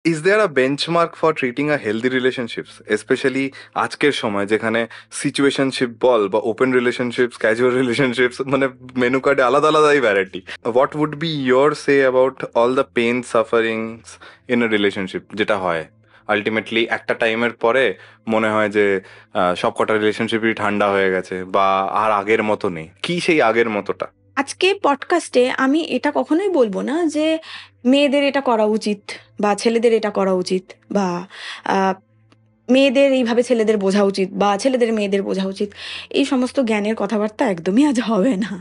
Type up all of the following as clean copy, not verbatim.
Is there a benchmark for treating a healthy relationships, especially আজকের সময় যেখানে situationship বল বা ওপেন রিলেশনশিপস, ক্যাজুয়াল রিলেশনশিপস, মানে মেনু কার্ডে আলাদা আলাদাই variety? What would be your say about all the pain sufferings in a relationship যেটা হয় আলটিমেটলি একটা টাইমের পরে মনে হয় যে সব কটা রিলেশনশিপই ঠান্ডা হয়ে গেছে বা আর আগের মতো নেই? কি সেই আগের মতোটা? আজকে পডকাস্টে আমি এটা কখনোই বলবো না যে মেয়েদের এটা করা উচিত বা ছেলেদের এটা করা উচিত বা আহ, মেয়েদের এইভাবে ছেলেদের বোঝা উচিত বা ছেলেদের মেয়েদের বোঝা উচিত। এই সমস্ত জ্ঞানের কথাবার্তা একদমই আজ হবে না।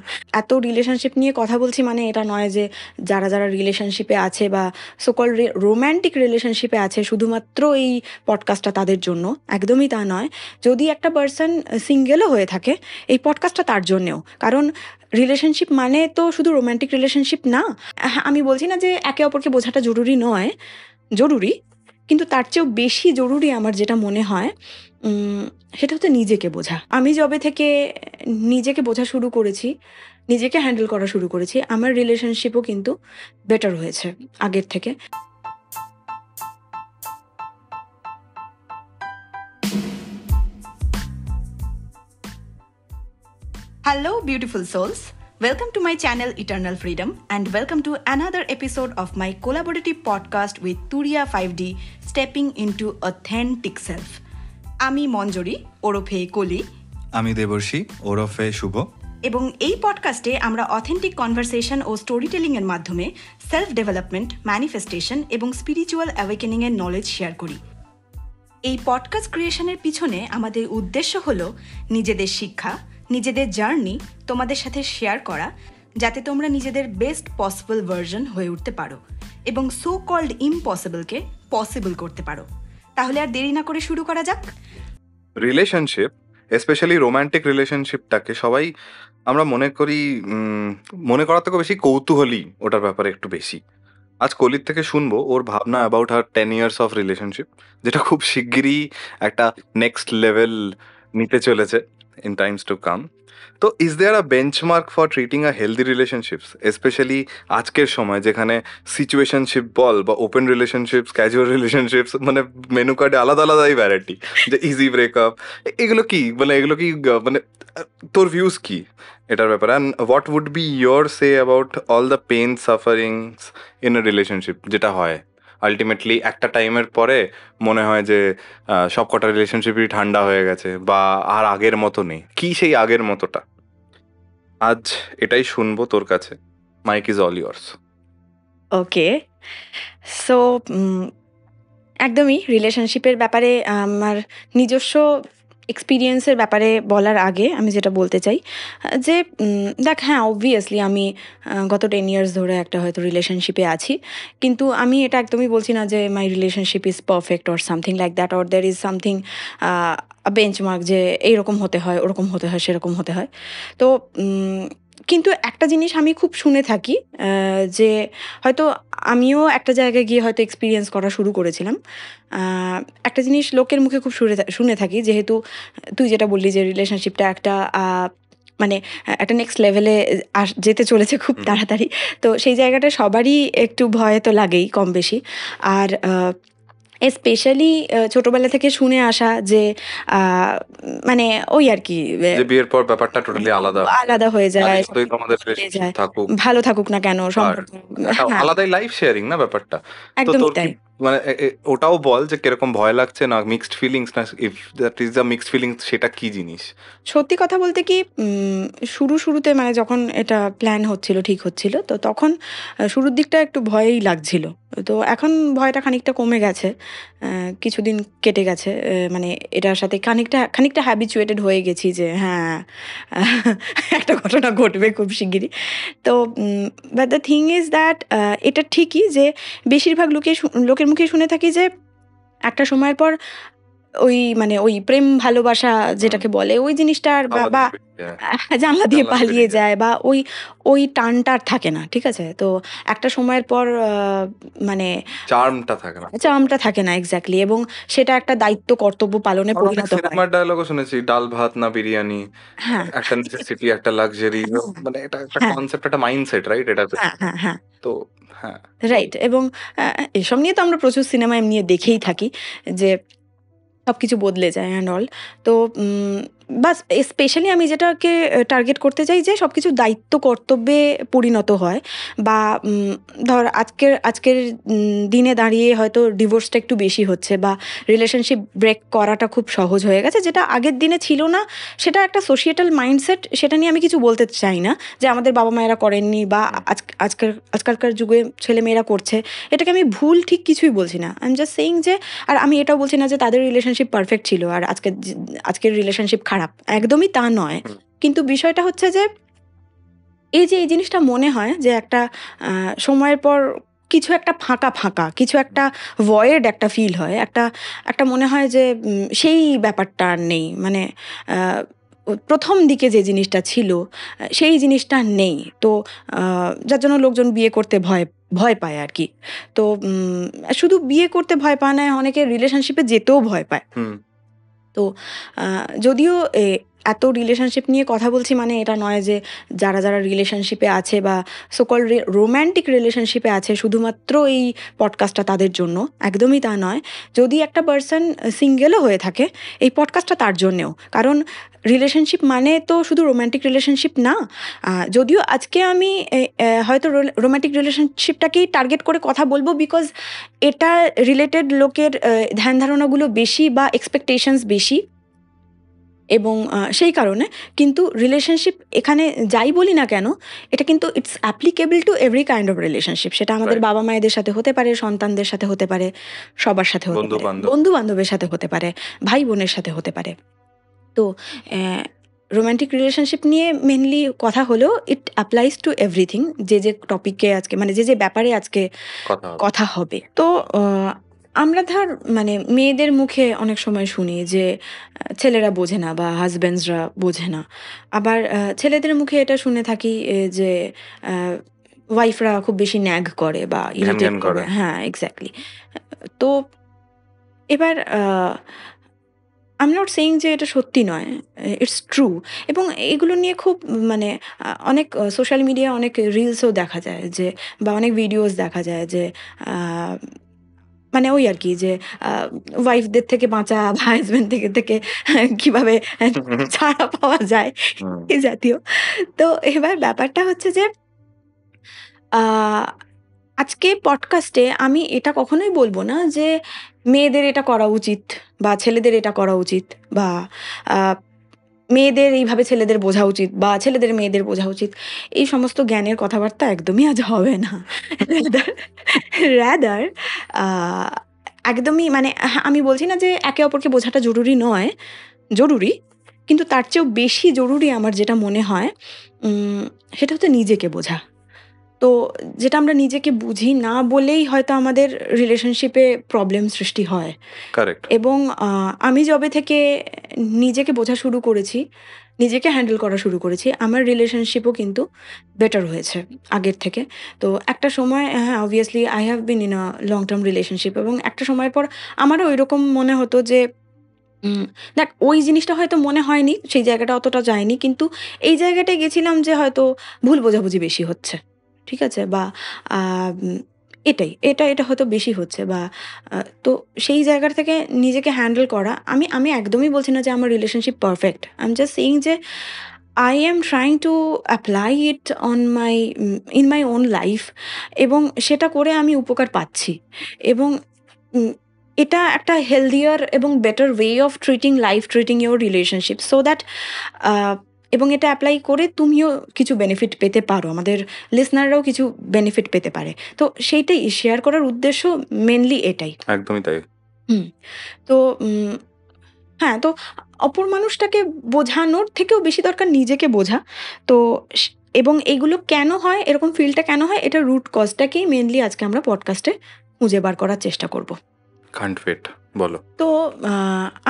এত রিলেশনশিপ নিয়ে কথা বলছি মানে এটা নয় যে যারা যারা রিলেশনশিপে আছে বা সকল রোম্যান্টিক রিলেশনশিপে আছে শুধুমাত্র এই পডকাস্টটা তাদের জন্য, একদমই তা নয়। যদি একটা পার্সন সিঙ্গেলও হয়ে থাকে এই পডকাস্টটা তার জন্যেও, কারণ রিলেশনশিপ মানে তো শুধু রোম্যান্টিক রিলেশনশিপ না। আমি বলছি না যে একে অপরকে বোঝাটা জরুরি নয়, জরুরি, কিন্তু তার চেয়েও বেশি জরুরি আমার যেটা মনে হয় সেটা হচ্ছে নিজেকে বোঝা। আমি যবে থেকে নিজেকে বোঝা শুরু করেছি, নিজেকে হ্যান্ডেল করা শুরু করেছি, আমার রিলেশনশিপও কিন্তু বেটার হয়েছে আগের থেকে। Hello, beautiful souls. Welcome to my channel Eternal Freedom and welcome to another episode of my collaborative podcast with Turiya 5D, Stepping into Authentic Self. আমি মঞ্জরি ওরফে কলি, আমি দেবর্ষী ওরফে শুভ, এবং এই পডকাস্টে আমরা অথেন্টিক কনভারসেশন ও স্টোরি টেলিং এর মাধ্যমে সেলফ ডেভেলপমেন্ট, ম্যানিফেস্টেশন এবং স্পিরিচুয়াল অ্যাওয়েকেনিং এর নলেজ শেয়ার করি। এই পডকাস্ট ক্রিয়েশনের পিছনে আমাদের উদ্দেশ্য হলো নিজেদের শিক্ষা, নিজেদের জার্নি তোমাদের সাথে শেয়ার করা, যাতে তোমরা নিজেদের বেস্ট পসিবল ভার্জন হয়ে উঠতে পারো এবং সো কল্ড ইম্পসিবলকে পসিবল করতে পারো। তাহলে আর দেরি না করে শুরু করা যাক। রিলেশনশিপ, স্পেশালি রোম্যান্টিক রিলেশনশিপটাকে সবাই আমরা মনে করি, মনে করার থেকে বেশি কৌতূহলী ওটার ব্যাপারে একটু বেশি। আজ কলির থেকে শুনবো ওর ভাবনা about her 10 years of relationship, যেটা খুব শিগগিরই একটা নেক্সট লেভেল নিতে চলেছে ইন টাইমস টু কাম। তো is there a benchmark for treating a healthy relationships, specially আজকের সময় যেখানে সিচুয়েশনশিপ বল বা ওপেন রিলেশনশিপস, ক্যাজুয়াল রিলেশনশিপস, মানে মেনু কার্ডে আলাদা আলাদাই ভ্যারাইটি, যে ইজি ব্রেকআপ, এগুলো কি মানে এগুলো কি মানে তোর ভিউজ কি এটার ব্যাপারে? And what would be your say about all the pain sufferings in a relationship যেটা হয় আলটিমেটলি একটা টাইমের পরে মনে হয় যে সব কটা রিলেশনশিপই ঠান্ডা হয়ে গেছে বা আর আগের মতো নেই? কি সেই আগের মতোটা? আজ এটাই শুনবো তোর কাছে। Mike is all ears. Okay, so একদমই রিলেশনশিপের ব্যাপারে আমার নিজস্ব এক্সপিরিয়েন্সের ব্যাপারে বলার আগে আমি যেটা বলতে চাই যে দেখ, হ্যাঁ অবভিয়াসলি আমি গত 10 ইয়ার্স ধরে একটা হয়তো রিলেশনশিপে আছি, কিন্তু আমি এটা একদমই বলছি না যে my relationship is perfect or something like that, or there is something benchmark যে এইরকম হতে হয়, ওরকম হতে হয়, সেরকম হতে হয়। তো কিন্তু একটা জিনিস আমি খুব শুনে থাকি, যে হয়তো আমিও একটা জায়গায় গিয়ে হয়তো এক্সপিরিয়েন্স করা শুরু করেছিলাম। একটা জিনিস লোকের মুখে খুব শুনে থাকি, যেহেতু তুই যেটা বললি যে রিলেশনশিপটা একটা মানে একটা নেক্সট লেভেলে যেতে চলেছে খুব তাড়াতাড়ি। তো সেই জায়গাটা সবারই একটু ভয় তো লাগেই কম বেশি। আর স্পেশালি ছোটবেলা থেকে শুনে আসা যে মানে ওই আর কি যে বিয়ের পর ব্যাপারটা টোটালি আলাদা আলাদা হয়ে যায়, যতই তোমাদের হয়ে রিলেশনশিপ যায়, থাকুক, ভালো থাকুক না কেন আর সম্পর্ক। একটা হ্যাঁ, আলাদাই লাইফ শেয়ারিং না ব্যাপারটা? তো একদমই তোর কি তাই। মানে ওটাও বল যে কিরকম ভয় লাগছে, না মিক্সড ফিলিংস, না if that is the mixed feelings সেটা কি জিনিস? সত্যি কথা বলতে কি, শুরুতে মানে যখন এটা প্ল্যান হচ্ছিল, ঠিক হচ্ছিল, তো তখন শুরুর দিকটা একটু ভয়ই লাগছিল। তো এখন ভয়টা খানিকটা কমে গেছে, কিছুদিন কেটে গেছে, মানে এটার সাথে খানিকটা হ্যাবিচুয়েটেড হয়ে গেছি যে হ্যাঁ একটা ঘটনা ঘটবে খুব শিগগিরই। তো but the thing is that এটা ঠিকই যে বেশিরভাগ লোকের মুখে শুনে থাকি যে একটা সময়ের পর ওই মানে ওই প্রেম ভালোবাসা যেটাকে বলে ওই জিনিসটার বা আবার বা জানলা দিয়ে জানলা পালিয়ে বেরিয়ে যায়। যায় বা ওই ওই টানটা আর থাকে না, ঠিক আছে? তো একটা সময়ের পর মানে চার্মটা থাকে না। চার্মটা থাকে না এক্স্যাক্টলি, এবং সেটা একটা দায়িত্ব কর্তব্য পালনে আর অনেক পরিণত হয়। সিনেমার ডায়লগও শুনেছি, ডাল ভাত না বিরিয়ানি, হ্যাঁ, একটা নেসেসিটি, একটা লাক্সারি, মানে এটা একটা হ্যাঁ, কনসেপ্ট, একটা মাইন্ডসেট, রাইট? এটার হ্যাঁ, পেছনে হ্যাঁ, হ্যাঁ, তো হ্যাঁ, রাইট। এবং এসব নিয়ে তো আমরা প্রচুর সিনেমা এমনি দেখেই থাকি যে সবকিছু বদলে যায় অ্যান্ড অল। তো বাস স্পেশালি আমি যেটাকে টার্গেট করতে চাই যে সবকিছু দায়িত্ব কর্তব্যে পরিণত হয়, বা ধর আজকের দিনে দাঁড়িয়ে হয়তো ডিভোর্সটা একটু বেশি হচ্ছে, বা রিলেশনশিপ ব্রেক করাটা খুব সহজ হয়ে গেছে, যেটা আগের দিনে ছিল না। সেটা একটা সোশিয়েটাল মাইন্ডসেট, সেটা নিয়ে আমি কিছু বলতে চাই না যে আমাদের বাবা মায়েরা করেননি বা আজকালকার যুগে ছেলেমেয়েরা করছে। এটাকে আমি ভুল ঠিক কিছুই বলছি না। আই এম জাস্ট সেইং যে, আর আমি এটাও বলছি না যে তাদের রিলেশনশিপ পারফেক্ট ছিল আর আজকের রিলেশনশিপ খারাপ, একদমই তা নয়। হুম। কিন্তু বিষয়টা হচ্ছে যে এই জিনিসটা মনে হয় যে একটা সময়ের পর কিছু একটা ফাঁকা ফাঁকা, কিছু একটা ভয়েড একটা ফিল হয়, একটা একটা মনে হয় যে সেই ব্যাপারটা আর নেই, মানে প্রথম দিকে যে জিনিসটা ছিল সেই জিনিসটা নেই। তো যার জন্য লোকজন বিয়ে করতে ভয় ভয় পায় আর কি। তো শুধু বিয়ে করতে ভয় পায় না, অনেকে রিলেশনশিপে যেতেও ভয় পায়। হুম। তো যদিও এত রিলেশনশিপ নিয়ে কথা বলছি মানে এটা নয় যে যারা রিলেশনশিপে আছে বা সোকল রোম্যান্টিক রিলেশনশিপে আছে শুধুমাত্র এই পডকাস্টটা তাদের জন্য, একদমই তা নয়। যদি একটা পার্সন সিঙ্গেলও হয়ে থাকে, এই পডকাস্টটা তার জন্যেও। কারণ রিলেশনশিপ মানে তো শুধু রোম্যান্টিক রিলেশনশিপ না। যদিও আজকে আমি হয়তো রোম্যান্টিক রিলেশনশিপটাকেই টার্গেট করে কথা বলবো, বিকজ এটা রিলেটেড লোকের ধ্যান ধারণাগুলো বেশি বা এক্সপেকটেশনস বেশি, এবং সেই কারণে কিন্তু রিলেশনশিপ এখানে যাই বলি না কেন, এটা কিন্তু it's applicable to every kind of relationship. সেটা আমাদের Right. বাবা মায়েদের সাথে হতে পারে, সন্তানদের সাথে হতে পারে, সবার সাথে হতে বন্ধু পারে, বান্ধব। বন্ধু বান্ধবের সাথে হতে পারে, ভাই বোনের সাথে হতে পারে। তো রোম্যান্টিক রিলেশনশিপ নিয়ে মেনলি কথা হলেও ইট অ্যাপ্লাইজ টু এভরিথিং, যে টপিকে আজকে মানে যে ব্যাপারে আজকে কথা হবে। কথা হবে। তো আমরা ধর মানে মেয়েদের মুখে অনেক সময় শুনি যে ছেলেরা বোঝে না বা হাজব্যান্ডসরা বোঝে না। আবার ছেলেদের মুখে এটা শুনে থাকি যে ওয়াইফরা খুব বেশি ন্যাগ করে বা ঘ্যান ইরিটেট ঘ্যান করে। করে। হ্যাঁ, এক্স্যাক্টলি। তো এবার আই এম নট সেইং যে এটা সত্যি নয়, ইটস ট্রু। এবং এগুলো নিয়ে খুব মানে অনেক সোশ্যাল মিডিয়ায় অনেক রিলসও দেখা যায় যে, বা অনেক ভিডিওস দেখা যায় যে আহ, মানে ওই আর কি যে ওয়াইফদের থেকে বাঁচা বা হাজব্যান্ড থেকে কিভাবে ছাড়া পাওয়া যায়, হুম। এই জাতীয়। তো এবার ব্যাপারটা হচ্ছে যে আহ, আজকে পডকাস্টে আমি এটা কখনোই বলবো না যে মেয়েদের এটা করা উচিত বা ছেলেদের এটা করা উচিত, বা আহ, মেয়েদের এইভাবে ছেলেদের বোঝা উচিত বা ছেলেদের মেয়েদের বোঝা উচিত। এই সমস্ত জ্ঞানের কথাবার্তা একদমই আজ হবে না। রাদার একদমই মানে আমি বলছি না যে একে অপরকে বোঝাটা জরুরি নয়, জরুরি, কিন্তু তার চেয়েও বেশি জরুরি আমার যেটা মনে হয় সেটা হচ্ছে নিজেকে বোঝা। তো যেটা আমরা নিজেকে বুঝি না বলেই হয়তো আমাদের রিলেশনশিপে প্রবলেম সৃষ্টি হয়। কারেক্ট। এবং আমি যবে থেকে নিজেকে বোঝা শুরু করেছি, নিজেকে হ্যান্ডেল করা শুরু করেছি, আমার রিলেশনশিপও কিন্তু বেটার হয়েছে আগের থেকে। তো একটা সময় হ্যাঁ, obviously I have been in a long term relationship, এবং একটা সময়ের পর আমারও ওইরকম মনে হতো যে দেখ ওই জিনিসটা হয়তো মনে হয়নি, সেই জায়গাটা অতটা যায়নি, কিন্তু এই জায়গাটায় গেছিলাম যে হয়তো ভুল বোঝাবুঝি বেশি হচ্ছে, ঠিক আছে? বা এটা হয়তো বেশি হচ্ছে, বা তো সেই জায়গা থেকে নিজেকে হ্যান্ডেল করা। আমি একদমই বলছি না যে আমার relationship perfect. I am just saying যে I am trying to apply it on my in my own life, এবং সেটা করে আমি উপকার পাচ্ছি। এবং উম, এটা একটা হেলদিয়ার এবং better way of treating your relationship, so that এবং এটা অ্যাপ্লাই করে তুমিও কিছু বেনিফিট পেতে পারো, আমাদের লিসনাররাও কিছু বেনিফিট পেতে পারে। তো সেইটাই শেয়ার করার উদ্দেশ্য, মেনলি এটাই। একদমই তাই। হুম। তো হ্যাঁ, তো অপর মানুষটাকে বোঝানোর থেকেও বেশি দরকার নিজেকে বোঝা। তো স এবং এগুলো কেন হয়, এরকম ফিলটা কেন হয়, এটার রুট কজটাকেই মেইনলি আজকে আমরা পডকাস্টে খুঁজে বার করার চেষ্টা করব। Can't wait. বলো। তো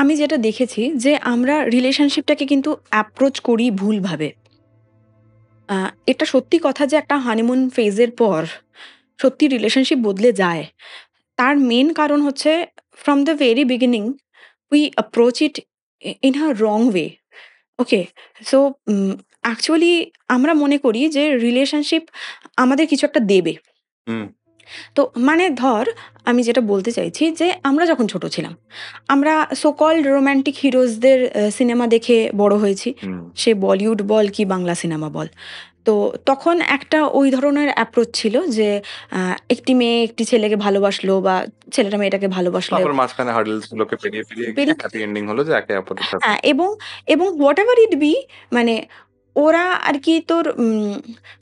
আমি যেটা দেখেছি যে আমরা রিলেশনশিপটাকে কিন্তু অ্যাপ্রোচ করি ভুলভাবে। এটা সত্যি কথা যে একটা হানিমুন ফেজের পর সত্যি রিলেশনশিপ বদলে যায়। তার মেন কারণ হচ্ছে from the very beginning we approach it in a wrong way. Okay? So actually আমরা মনে করি যে রিলেশনশিপ আমাদের কিছু একটা দেবে। হুম তো মানে ধর আমি যেটা বলতে চাইছি যে আমরা যখন ছোট ছিলাম, আমরা সো কল্ড রোমান্টিক হিরোজদের সিনেমা দেখে বড় হয়েছি। হুম সে বলিউড বল কি বাংলা সিনেমা বল। তো তখন একটা ওই ধরনের অ্যাপ্রোচ ছিল যে একটি মেয়ে একটি ছেলেকে ভালোবাসলো বা ছেলেটা মেয়েটাকে ভালোবাসলে তারপর মাঝখানে হার্ডেলস গুলোকে পেরিয়ে পেরিয়ে গিয়ে পেরি হ্যাপি এন্ডিং হলো যে একে অপরের সাথে। হ্যাঁ, এবং হোয়াট এভার ইট বি মানে ওরা আর কি তোর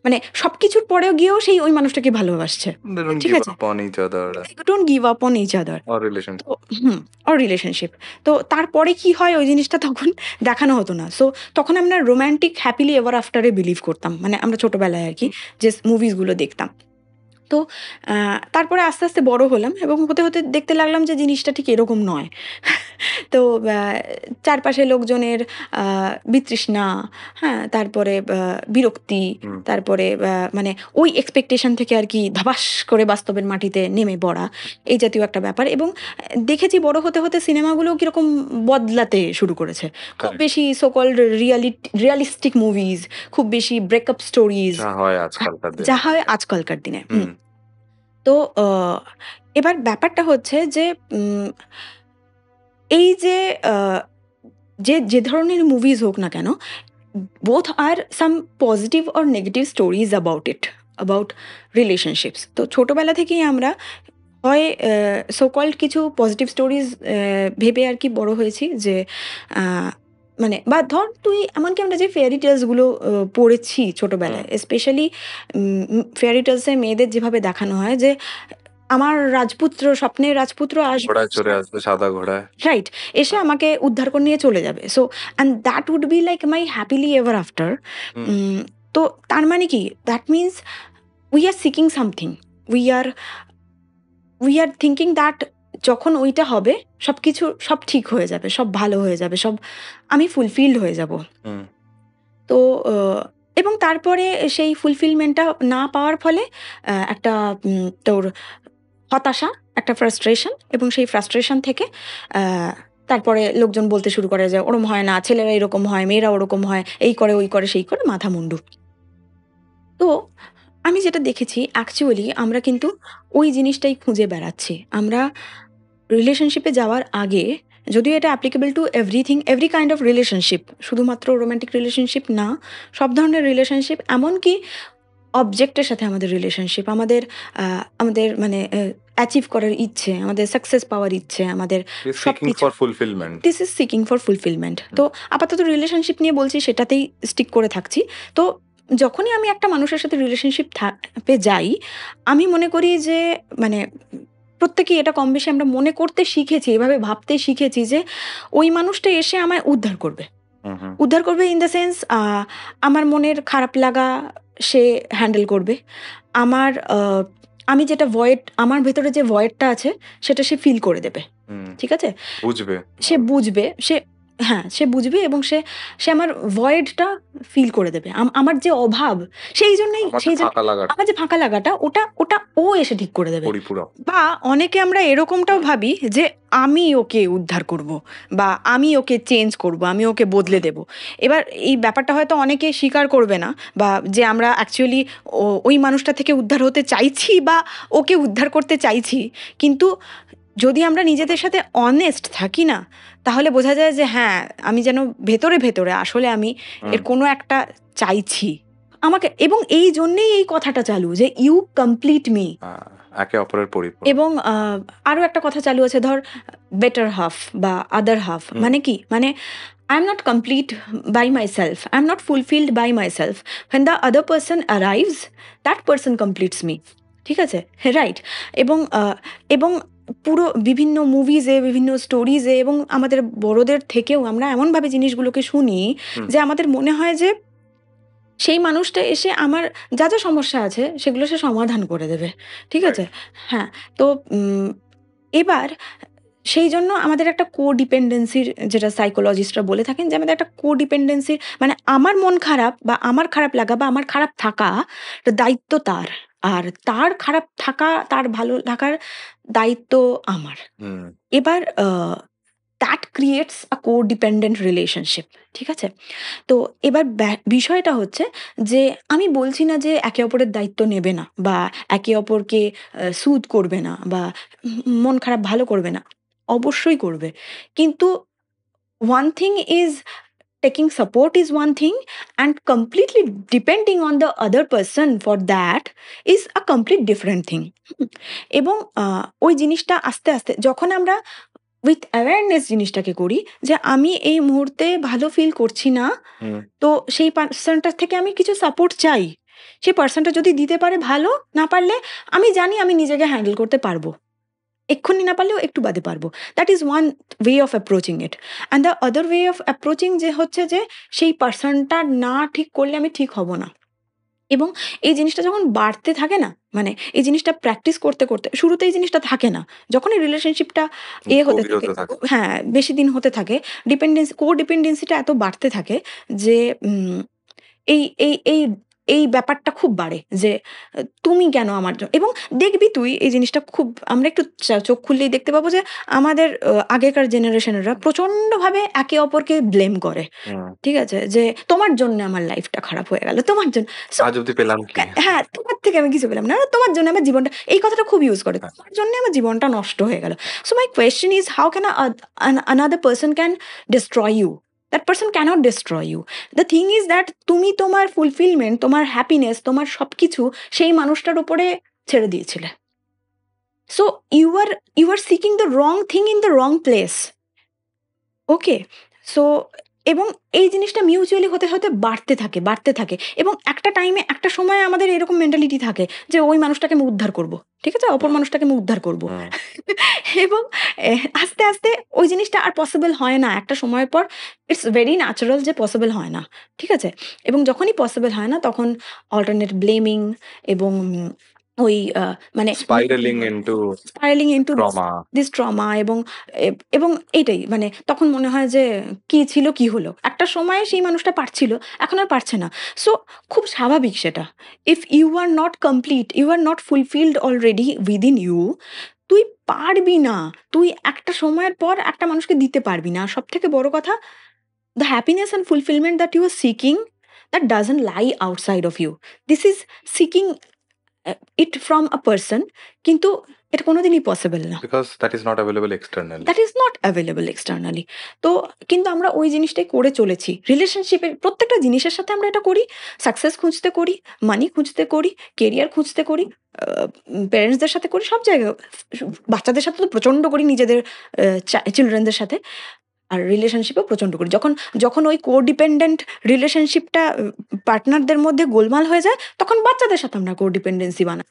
মানে সবকিছুর পরেও গিয়েও সেই ওই মানুষটাকে ভালোবাসছে। They don't ঠিক give আছে? up on each other They don't give up on each other. or relation. তো হুম, or relationship. তো তারপরে কি হয় ওই জিনিসটা তখন দেখানো হতো না। সো তখন আমরা রোমান্টিক হ্যাপিলি এভার আফটারে বিলিভ করতাম। মানে আমরা ছোটবেলায় আরকি যে মুভিস গুলো দেখতাম। তো তারপরে আস্তে, আস্তে বড় হলাম এবং হতে, হতে দেখতে লাগলাম যে জিনিসটা ঠিক এরকম নয়। তো চারপাশে লোকজনের আ বিতৃষ্ণা, হ্যাঁ? তারপরে বিরক্তি, হুম তারপরে মানে ওই এক্সপেকটেশন থেকে আরকি ধপাস করে বাস্তবের মাটিতে নেমে পড়া, এই জাতীয় একটা ব্যাপার এবং দেখেছি বড় হতে, হতে সিনেমাগুলোও কিরকম বদলাতে শুরু করেছে। খুব Correct. বেশি সো কল্ড রিয়ালিস্টিক মুভিজ, খুব বেশি ব্রেকআপ স্টোরিজ যা হয় আজকালকার দিনে। যা হয় আজকালকার দিনে। হুম তো এবার ব্যাপারটা হচ্ছে যে উম এই যে আ যে ধরনের মুভিজ হোক না কেন, both are some positive or negative stories about it, about relationships. তো ছোটবেলা থেকেই আমরা হয় সো কল্ড কিছু পজিটিভ স্টোরিজ ভেবে আর কি বড় হয়েছি যে আ মানে বা ধর তুই এমনকি আমরা যে ফেয়ারি টেলস গুলো পড়েছি ছোটবেলায়, স্পেশালি ফেয়ারি টেলস এ মেয়েদের যেভাবে দেখানো হয় যে আমার রাজপুত্র, স্বপ্নের রাজপুত্র আসবে ঘোড়ায় চড়ে আসবে সাদা ঘোড়ায়। রাইট। এসে আমাকে উদ্ধার করে নিয়ে চলে যাবে। So and that would be like my happily ever after. Hmm তো তার মানে কি? That means we are seeking something. We are we are thinking that যখন ওইটা হবে সবকিছু সব ঠিক হয়ে যাবে, সব ভালো হয়ে যাবে, সব আমি ফুলফিলড হয়ে যাব। হুম তো এবং তারপরে সেই ফুলফিলমেন্টটা না পাওয়ার ফলে একটা তোর হতাশা, একটা ফ্রাস্ট্রেশন এবং সেই ফ্রাস্ট্রেশন থেকে আ তারপরে লোকজন বলতে শুরু করে যে, "ওরম হয় না, ছেলেরা এরকম হয়, মেয়েরা ওরকম হয়, এই করে, ওই করে, সেই করে" মাথা মুন্ডু। তো আমি যেটা দেখেছি অ্যাকচুয়ালি আমরা কিন্তু ওই জিনিসটাই খুঁজে বেড়াচ্ছি। আমরা রিলেশনশিপে যাওয়ার আগে যদিও এটা applicable to everything, every kind of relationship শুধুমাত্র রোমান্টিক রিলেশনশিপ না, সব ধরনের রিলেশনশিপ এমনকি অবজেক্টের সাথে আমাদের রিলেশনশিপ, আমাদের মানে অ্যাচিভ করার ইচ্ছে, আমাদের সাকসেস পাওয়ার ইচ্ছে, আমাদের সিকিং সবকিছু for fulfilment. This is seeking for fulfilment. তো আপাতত রিলেশনশিপ নিয়ে বলছি সেটাতেই স্টিক করে থাকছি। তো যখনই আমি একটা মানুষের সাথে রিলেশনশিপ পে যাই, আমি মনে করি যে মানে প্রত্যেকেই এটা কম বেশি আমরা মনে করতে শিখেছি, এভাবে ভাবতে শিখেছি যে ওই মানুষটা এসে আমায় উদ্ধার করবে। হুম হুম উদ্ধার করবে ইন দ্য সেন্স আমার মনের খারাপ লাগা সে হ্যান্ডেল করবে। আমার আমি যেটা ভয়েড আমার ভেতরে যে ভয়েডটা আছে সেটা সে ফিল করে দেবে। হুম ঠিক আছে? বুঝবে। সে বুঝবে, হ্যাঁ, সে বুঝবে এবং সে আমার ভয়েডটা ফিল করে দেবে। আমার যে অভাব আমার যে সেইজন্য ফাঁকা লাগাটা আমার যে ফাঁকা লাগাটা ওটা ও এসে ঠিক করে দেবে। পরিপূরক। বা অনেকে আমরা এরকমটাও ভাবি যে আমি ওকে উদ্ধার করব বা আমি ওকে চেঞ্জ করব, আমি ওকে বদলে দেব। এবার এই ব্যাপারটা হয়তো অনেকে স্বীকার করবে না বা যে আমরা অ্যাকচুয়ালি ওই মানুষটা থেকে উদ্ধার হতে চাইছি বা ওকে উদ্ধার করতে চাইছি। কিন্তু যদি আমরা নিজেদের সাথে অনেস্ট থাকি না, তাহলে বোঝা যায় যে হ্যাঁ, আমি যেন ভেতরে, ভেতরে আসলে আমি এর কোনো একটা চাইছি। আমাকে এবং এই জন্যেই এই কথাটা চালু যে ইউ কমপ্লিট মি। একে অপরের পরিপূরক। এবং আরো একটা কথা চালু আছে ধর বেটার হাফ বা আদার হাফ মানে কি? মানে I am not complete by myself. I am not fulfilled by myself. When the other person arrives, that person completes me. ঠিক আছে? রাইট। এবং পুরো বিভিন্ন মুভিজে, বিভিন্ন স্টোরিজে এবং আমাদের বড়দের থেকেও আমরা এমনভাবে জিনিসগুলোকে শুনি যে আমাদের মনে হয় যে সেই মানুষটা এসে আমার যা, যা সমস্যা আছে সেগুলো সে সমাধান করে দেবে। ঠিক আছে? হ্যাঁ, তো এবার সেই জন্য আমাদের একটা কোডিপেন্ডেন্সির, যেটা সাইকোলজিস্টরা বলে থাকেন, যে আমাদের একটা কোডিপেন্ডেন্সির, মানে আমার মন খারাপ বা আমার খারাপ লাগা বা আমার খারাপ থাকা দায়িত্ব তার, আর তার খারাপ থাকা, তার ভালো থাকার দায়িত্ব আমার। হুম এবার দ্যাট ক্রিয়েটস আ কোডিপেন্ডেন্ট রিলেশনশিপ, ঠিক আছে? তো এবার বিষয়টা হচ্ছে যে আমি বলছি না যে একে অপরের দায়িত্ব নেবে না বা একে অপরকে সুদ করবে না বা মন খারাপ ভালো করবে না, অবশ্যই করবে। কিন্তু one thing is, taking support is one thing, and completely depending on the other person for that is a complete different thing. এবং ওই জিনিসটা আস্তে আস্তে যখন আমরা উইথ অ্যাওয়ারনেস জিনিসটাকে করি, যে আমি এই মুহূর্তে ভালো ফিল করছি না, হুম তো সেই পার্সনটার থেকে আমি কিছু সাপোর্ট চাই। সেই পার্সনটা যদি দিতে পারে ভালো, না পারলে আমি জানি আমি নিজেকে হ্যান্ডেল করতে পারবো, এক্ষুনি না পারলেও একটু বাদে পারবো। That is one way of approaching it. And the other way of approaching যে হচ্ছে যে সেই পার্সনটা না ঠিক করলে আমি ঠিক হব না। এবং এই জিনিসটা যখন বাড়তে থাকে না, মানে এই জিনিসটা প্র্যাকটিস করতে করতে, শুরুতে এই জিনিসটা থাকে না, যখন এই রিলেশনশিপটা হতে গভীর থাকে, হতে থাকে। হ্যাঁ বেশি দিন হতে থাকে, কোডিপেন্ডেন্সিটা এত বাড়তে থাকে যে এই এই এই এই ব্যাপারটা খুব বাড়ে যে তুমি কেন আমার জন্য। এবং দেখবি তুই এই জিনিসটা খুব, আমরা একটু চোখ খুললেই দেখতে পাবো যে আমাদের আগেকার জেনারেশনেরা প্রচন্ডভাবে একে অপরকে ব্লেম করে, হুম ঠিক আছে? যে তোমার জন্য আমার লাইফটা খারাপ হয়ে গেল, তোমার জন্য। So, আজ অব্দি পেলাম কি? হ্যাঁ, তোমার থেকে আমি কিছু পেলাম না, তোমার জন্য আমার জীবনটা, এই কথাটা খুব ইউজ করে, হ্যাঁ। তোমার জন্য আমার জীবনটা নষ্ট হয়ে গেল। So my question is, how can another person can destroy you? That person cannot destroy you. The thing is that তুমি তোমার ফুলফিলমেন্ট, তোমার হ্যাপিনেস, তোমার সবকিছু সেই মানুষটার উপরে ছেড়ে দিয়েছিলে। So you are seeking the wrong thing in the wrong place. Okay, so এবং এই জিনিসটা মিউচুয়ালি হতে হতে বাড়তে থাকে এবং একটা টাইমে, একটা সময় আমাদের এরকম মেন্টালিটি থাকে যে ওই মানুষটাকে আমি উদ্ধার করব, ঠিক আছে, অপর মানুষটাকে আমি উদ্ধার করব। হুম এবং আস্তে আস্তে ওই জিনিসটা আর পসিবল হয় না, একটা সময়ের পর ইটস ভেরি ন্যাচারাল যে পসিবল হয় না, ঠিক আছে? এবং যখনই পসিবল হয় না তখন অল্টারনেট ব্লেমিং এবং ওই মানে spiralling into spiralling into trauma. This trauma, এবং এবং এইটাই, মানে তখন মনে হয় যে কি ছিল কি হলো, একটা সময়ে সেই মানুষটা পারছিল, এখন আর পারছে না। সো খুব স্বাভাবিক সেটা। If you are not complete, you are not fulfilled already within you, তুই পারবি না, তুই একটা সময়ের পর একটা মানুষকে দিতে পারবি না। সব থেকে বড় কথা, the happiness and fulfilment that you are seeking, that doesn't lie outside of you, this is seeking it from a person, কিন্তু এটা কোনোদিনই পসিবল না। Because that is not available externally. That is not available externally. তো কিন্তু আমরা ওই জিনিসটাই করে চলেছি রিলেশনশিপের প্রত্যেকটা জিনিসের সাথে। আমরা এটা করি, সাকসেস খুঁজতে করি, মানি খুঁজতে করি, কেরিয়ার খুঁজতে করি, প্যারেন্টসদের সাথে করি, সব জায়গায়, বাচ্চাদের সাথে তো প্রচণ্ড করি, নিজেদের চিলড্রেনদের সাথে, আর রিলেশনশিপও প্রচণ্ড করি। যখন যখন ওই কোডিপেন্ডেন্ট রিলেশনশিপটা পার্টনারদের মধ্যে গোলমাল হয়ে যায়, তখন বাচ্চাদের সাথে আমরা কোডিপেন্ডেন্সি বানাই।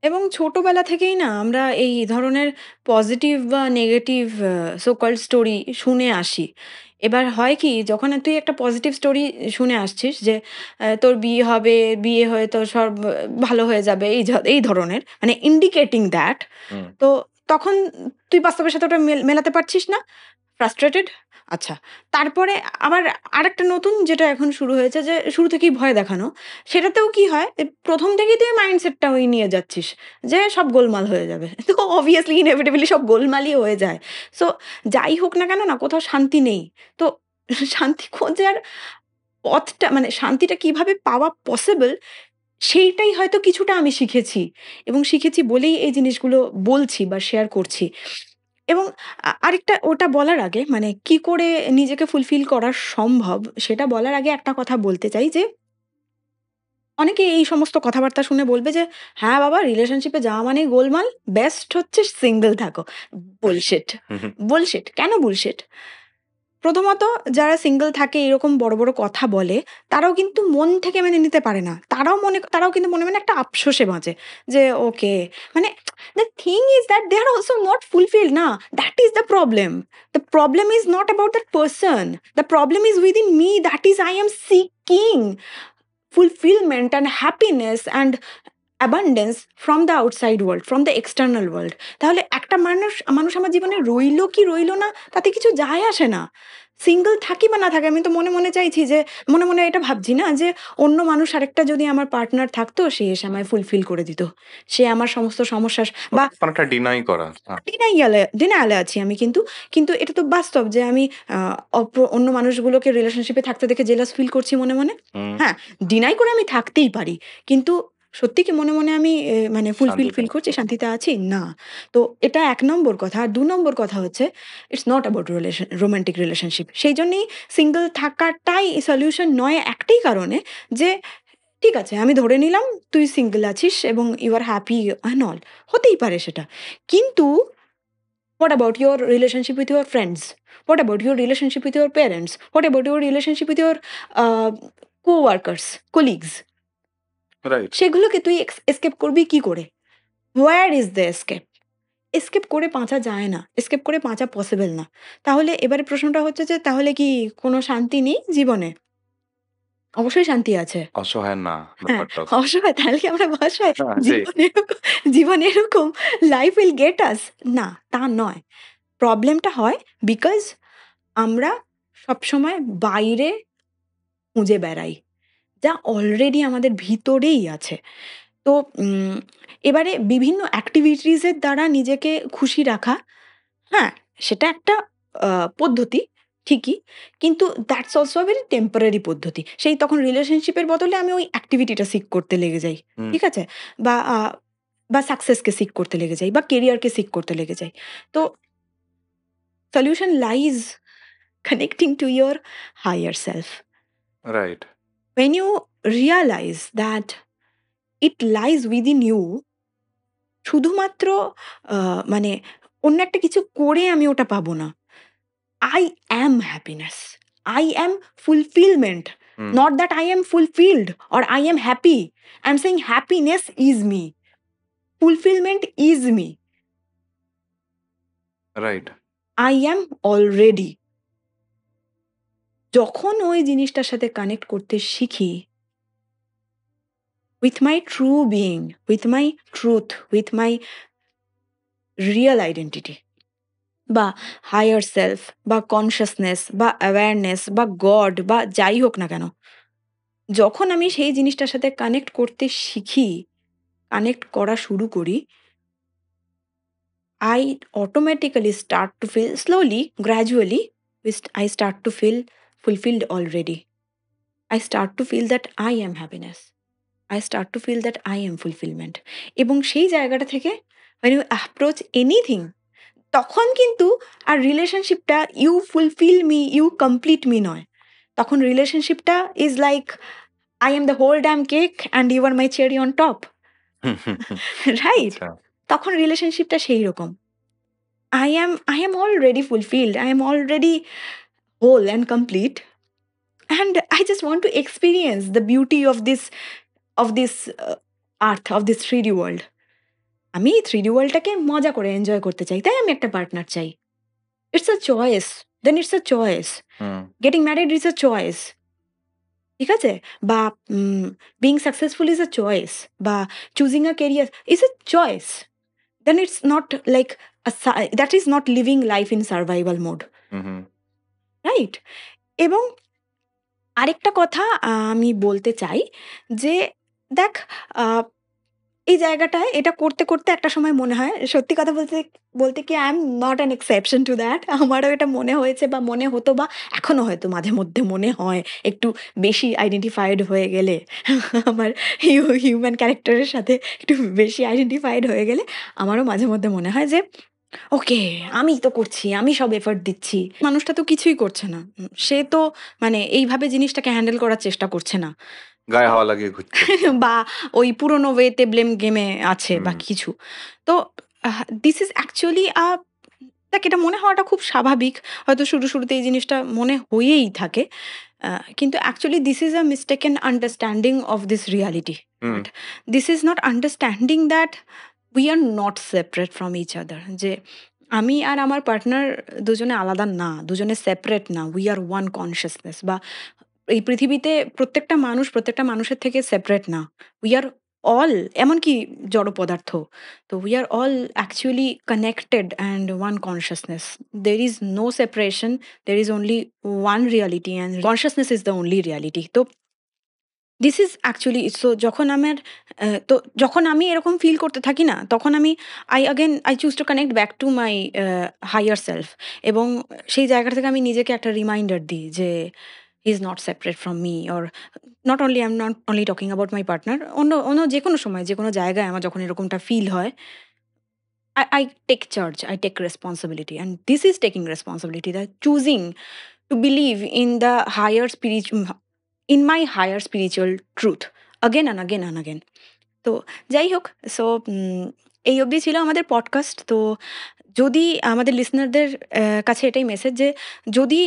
এবং ছোটবেলা থেকেই না আমরা এই ধরনের পজিটিভ বা নেগেটিভ সো কল্ড স্টোরি শুনে আসি। এবার হয় কি, যখন তুই একটা পজিটিভ স্টোরি শুনে আসছিস যে তোর বিয়ে হবে, বিয়ে হয়ে তোর সব ভালো হয়ে যাবে, এই ধরনের, মানে ইন্ডিকেটিং দ্যাট, হুম তো তখন তুই বাস্তবের সাথে ওটা মেলাতে পারছিস না, ফ্রাস্ট্রেটেড। আচ্ছা, তারপরে আবার আরেকটা নতুন যেটা এখন শুরু হয়েছে, যে শুরু থেকেই ভয় দেখানো, সেটাতেও কি হয়, প্রথম থেকেই তুই মাইন্ডসেটটা ওই নিয়ে যাচ্ছিস যে সব গোলমাল হয়ে যাবে। তো অবভিয়াসলি ইনএভিটেবলি সব গোলমালই হয়ে যায়। সো যাই হোক না কেন, না কোথাও শান্তি নেই। তো শান্তি খোঁজার পথটা, মানে শান্তিটা কিভাবে পাওয়া পসিবল, সেইটাই হয়তো কিছুটা আমি শিখেছি, এবং শিখেছি বলেই এই জিনিসগুলো বলছি বা শেয়ার করছি। এবং আরেকটা, ওটা বলার আগে, মানে কি করে নিজেকে ফুলফিল করা সম্ভব সেটা বলার আগে একটা কথা বলতে চাই, যে অনেকে এই সমস্ত কথাবার্তা শুনে বলবে যে হ্যাঁ বাবা, রিলেশনশিপে যাওয়া মানেই গোলমাল, বেস্ট হচ্ছে সিঙ্গেল থাকো। বুলশিট। হুম বুলশিট। কেন বুলশিট? প্রথমত, যারা সিঙ্গেল থাকে এরকম বড় বড় কথা বলে, তারাও কিন্তু মন থেকে মেনে নিতে পারে না। তারাও কিন্তু মনে মনে একটা আফসোসে বাঁচে যে ওকে, মানে the thing is that they are also not fulfilled না। That is the problem. The problem is not about that person, the problem is within me, that is I am seeking fulfillment and happiness and abundance from the outside world, from the external world. তাহলে একটা মানুষ মানুষ আমার জীবনে রইলো কি রইলো না তাতে কিছু যায় আসে না। সিঙ্গেল থাকি বা না থাকে, আমি তো মনে মনে চাইছি যে, মনে মনে এটা ভাবছি না যে অন্য মানুষ আরেকটা যদি আমার পার্টনার থাকতো, সে এসে আমায় ফুলফিল করে দিত, সে আমার সমস্ত সমস্যা বা অনেকটা ডিনাই করা। ডিনায়ালে আছি আমি, কিন্তু কিন্তু এটা তো বাস্তব যে আমি অন্য মানুষগুলোকে রিলেশনশিপে থাকতে দেখে জেলাস ফিল করছি মনে মনে। হুম, হ্যাঁ, ডিনাই করে আমি থাকতেই পারি, কিন্তু সত্যি কি মনে মনে আমি মানে ফুলফিল শান্তিতে ফিল আছি। করছি, শান্তিতে আছি না। তো এটা ১ নম্বর কথা। আর ২ নম্বর কথা হচ্ছে, it's not about romantic relationship. সেই জন্যেই সিঙ্গল থাকাটাই সলিউশন নয়, একটাই কারণে যে ঠিক আছে, আমি ধরে নিলাম তুই সিঙ্গল আছিস এবং you are happy and all, হতেই পারে সেটা। কিন্তু what about your relationship with your friends? What about your relationship with your parents? What about your relationship with your uh, co-workers, colleagues? Right. সেগুলোকে তুই এসকেপ করবি কি করে? Where is the escape? Escape করে বাঁচা যায় না, এসকেপ করে বাঁচা পসিবল না। তাহলে এবারে প্রশ্নটা হচ্ছে যে, তাহলে কি কোনো শান্তি নেই জীবনে? অবশ্যই শান্তি আছে। অসহায় না হ্যাঁ, ব্যাপারটা। অসহায়, তাহলে কি আমরা অসহায়? না, সেই জীবন এরকম, লাইফ উইল গেট আস? না, তা নয়। প্রবলেমটা হয় বিকজ আমরা সবসময় বাইরে খুঁজে বেড়াই, যা অলরেডি আমাদের ভিতরেই আছে। তো এবারে বিভিন্ন অ্যাক্টিভিটিসের দ্বারা নিজেকে খুশি রাখা, হ্যাঁ, সেটা একটা পদ্ধতি ঠিকই। কিন্তু that's also a very temporary পদ্ধতি। সেই তখন রিলেশনশিপের বদলে আমি ওই অ্যাক্টিভিটিটা সিক করতে লেগে যাই। হুম, ঠিক আছে? বা বা সাকসেসকে সিক করতে লেগে যাই বা কেরিয়ারকে সিক করতে লেগে যাই। তো solution lies connecting to your higher self. Right. When you realize that it lies within you, শুধুমাত্র মানে অন্য একটা কিছু করে আমি ওটা পাবো না। I am happiness. I am fulfillment. Hmm, Not that I am fulfilled or I am happy. I'm saying happiness is me. Fulfillment is me. Right. I am already. যখন ওই জিনিসটার সাথে কানেক্ট করতে শিখি, with my true being, with my truth, with my real identity, বা higher self বা consciousness বা awareness বা গড বা যাই হোক না কেন, যখন আমি সেই জিনিসটার সাথে কানেক্ট করতে শিখি, কানেক্ট করা শুরু করি, I automatically start to feel slowly, gradually, I start to feel fulfilled already. I start to feel that I am happiness. I start to feel that I am fulfilment. এবং সেই জায়গাটা থেকে when you approach anything, তখন কিন্তু আর রিলেশনশিপটা you fulfil me, you complete me নয়। তখন রিলেশনশিপটা is like I am the whole damn cake and you are my cherry on top, right? আচ্ছা। তখন রিলেশনশিপটা সেই রকম। I am already fulfilled, I am already whole and complete, and I just want to experience the beauty of this earth, of this 3D world. আমি এই 3D ওয়ার্ল্ডটাকে মজা করে enjoy করতে চাই, তাই আমি একটা পার্টনার চাই। It's a choice, then it's a choice. Hmm, getting married is a choice, ঠিক আছে? বা being successful is a choice, বা choosing a career is a choice. Then it's not like that is not living life in survival mode, hmm, hmm, right? এবং আরেকটা কথা আমি বলতে চাই যে, দেখ, আহ, এই জায়গাটায় এটা করতে, করতে একটা সময় মনে হয়, সত্যি কথা বলতে বলতে কি, I am not an exception to that. আমারও এটা মনে হয়েছে বা মনে হতো, বা এখনো হয়তো মাঝে মধ্যে মনে হয়, একটু বেশি আইডেন্টিফাইড হয়ে গেলে, আমার হিউম্যান ক্যারেক্টারের সাথে একটু বেশি আইডেন্টিফাইড হয়ে গেলে আমারও মাঝে মধ্যে মনে হয় যে, ওকে, আমিই তো করছি, আমি সব এফর্ট দিচ্ছি। মানুষটা তো কিছুই করছে না। সে তো মানে এইভাবে জিনিসটাকে হ্যান্ডেল করার চেষ্টা করছে না। গায়ে হাওয়া লাগিয়ে ঘুরছে। বা ওই পুরোনো ওয়েতে ব্লেম গেমে আছে বা হুম, কিছু। তো দিস ইজ অ্যাকচুয়ালি দেখ, এটা মনে হওয়াটা খুব স্বাভাবিক। হয়তো শুরুতে এই জিনিসটা মনে হয়েই থাকে। কিন্তু actually this is a mistaken understanding of this reality. Hmm, but this is not understanding that we are not separate from each other. যে আমি আর আমার পার্টনার দুজনে আলাদা না, দুজনে সেপারেট না। We are one consciousness. বা এই পৃথিবীতে প্রত্যেকটা মানুষের থেকে সেপারেট না। উই আর অল, এমনকি জড় পদার্থ, তো we are all actually connected and one consciousness. There is no separation, there is only one reality and consciousness is the only reality. তো দিস ইজ অ্যাকচুয়ালি, সো যখন আমি এরকম feel করতে থাকি না, তখন আমি I choose to connect back to my higher self, এবং সেই জায়গা থেকে আমি নিজেকে একটা রিমাইন্ডার দিই যে he is not separate from me, or not only, I am not only talking about my partner, অন্য যে কোনো সময় যে কোনো জায়গায় আমার যখন এরকমটা ফিল হয়, I take charge, I take responsibility, and this is taking responsibility, that choosing to believe in the higher spiritual, in my higher spiritual truth again and again and again. তো যাই হোক, সো এই অবধি ছিল আমাদের podcast. তো যদি আমাদের লিসনারদের কাছে এটাই মেসেজ, যে যদি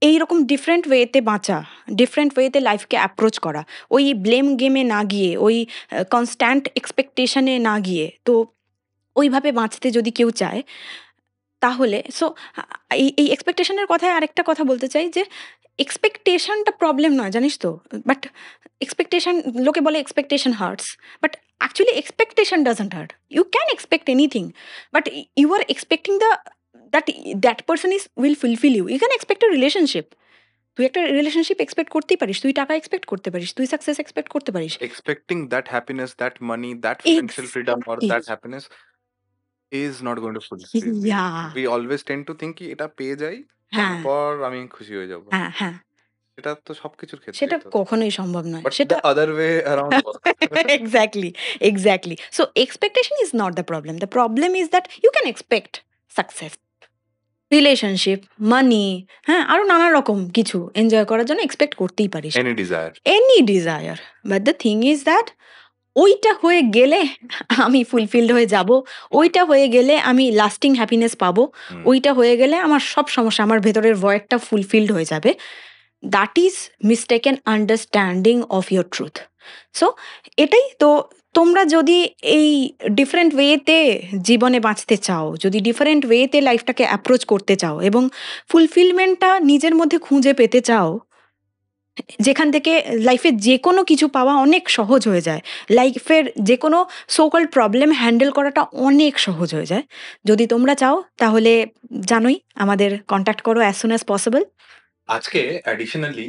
এইরকম ডিফারেন্ট ওয়েতে বাঁচা, ডিফারেন্ট ওয়েতে লাইফকে অ্যাপ্রোচ করা, ওই ব্লেম গেমে না গিয়ে, ওই কনস্ট্যান্ট এক্সপেকটেশনে না গিয়ে, তো ওইভাবে বাঁচতে যদি কেউ চায়, তাহলে সো এই এক্সপেকটেশনের কথায় আরেকটা কথা বলতে চাই, যে এক্সপেকটেশনটা প্রবলেম নয়, জানিস তো, বাট এক্সপেকটেশন, লোকে বলে expectation hurts, but actually expectation doesn't hurt. You can expect anything, but you are expecting that person will fulfil you. You can expect a relationship, তুই একটা রিলেশনশিপ এক্সপেক্ট করতেই পারিস, তুই টাকা এক্সপেক্ট করতে পারিস, তুই সাকসেস এক্সপেক্ট করতে পারিস। Expecting that happiness, that money, that financial freedom, or that happiness is not going to fulfill. Yeah. We always tend to think কি এটা পেয়ে যাই, হ্যাঁ তারপর আমি খুশি হয়ে যাব। হ্যাঁ হ্যাঁ, এটা তো সবকিছুর ক্ষেত্রে সেটা কখনোই সম্ভব নয়, বাট সেটা the other way around works. exactly. So expectation is not the problem. The problem is that you can expect success, relationship, money, হ্যাঁ, আরো নানা রকম কিছু এনজয় করার জন্য এক্সপেক্ট করতেই পারিস, Any desire. Any desire. But the thing is that ওইটা হয়ে গেলে আমি ফুলফিলড হয়ে যাব, ওইটা হয়ে গেলে আমি লাস্টিং হ্যাপিনেস পাবো, ওইটা হয়ে গেলে আমার সব সমস্যা, আমার ভেতরের ভয়েডটা ফুলফিলড হয়ে যাবে। That is mistaken understanding of your truth. So এটাই তো, তোমরা যদি এই ডিফারেন্ট ওয়েতে জীবনে বাঁচতে চাও, যদি ডিফারেন্ট ওয়েতে লাইফটাকে অ্যাপ্রোচ করতে চাও, এবং ফুলফিলমেন্টটা নিজের মধ্যে খুঁজে পেতে চাও, যেখান থেকে লাইফে যে কোনো কিছু পাওয়া অনেক সহজ হয়ে যায়, লাইফের যে কোনো সোকল প্রবলেম হ্যান্ডেল করাটা অনেক সহজ হয়ে যায়, যদি তোমরা চাও, তাহলে জানোই, আমাদের কন্ট্যাক্ট করো অ্যাজ সুন অ্যাজ পসিবল। আজকে অ্যাডিশনালি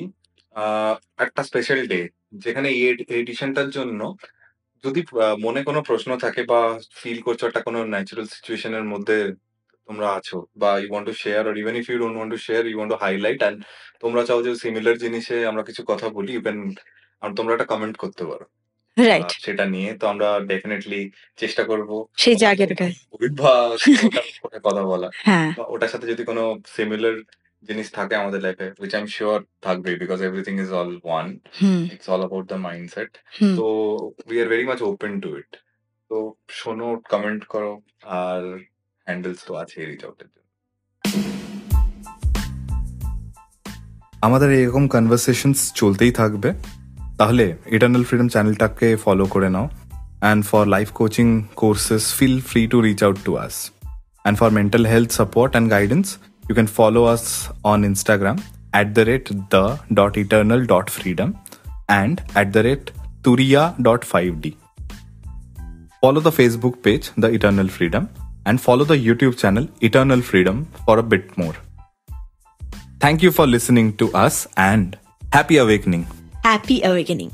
একটা স্পেশাল ডে, যেখানে এই এডিশনটার জন্য যদি মনে কোনো প্রশ্ন থাকে বা ফিল করছো একটা কোনো ন্যাচারাল সিচুয়েশনের মধ্যে তোমরা আছো, বা you want to share, or even if you don't want to share, you want to highlight, and তোমরা চাও যে সিমিলার জিনিসে আমরা কিছু কথা বলি, ইউ ক্যান, তোমরা একটা কমেন্ট করতে পারো রাইট, সেটা নিয়ে। তো আমরা ডেফিনেটলি চেষ্টা করব সেই জায়গাটাকে, বা ওটা কথা বলা, হ্যাঁ, বা ওটার সাথে যদি কোনো সিমিলার জিনিস থাকে আমাদের লাইফে, which I'm sure থাকবে, because everything is all one. It's all about the mindset. তো we are very much open to it. তো শোনো, কমেন্ট করো, আর হ্যান্ডেলস তো আছে রিচ আউটের জন্য। আমাদের এরকম কনভারসেশনস চলতেই থাকবে, তাহলে ইটারনাল ফ্রিডম চ্যানেলটাকে ফলো করে নাও, and for life coaching courses feel free to reach out to us, and for mental health support and guidance you can follow us on Instagram @the.eternal.freedom and @turiya.5d. Follow the Facebook page The Eternal Freedom and follow the YouTube channel Eternal Freedom for a bit more. Thank you for listening to us and happy awakening. Happy awakening.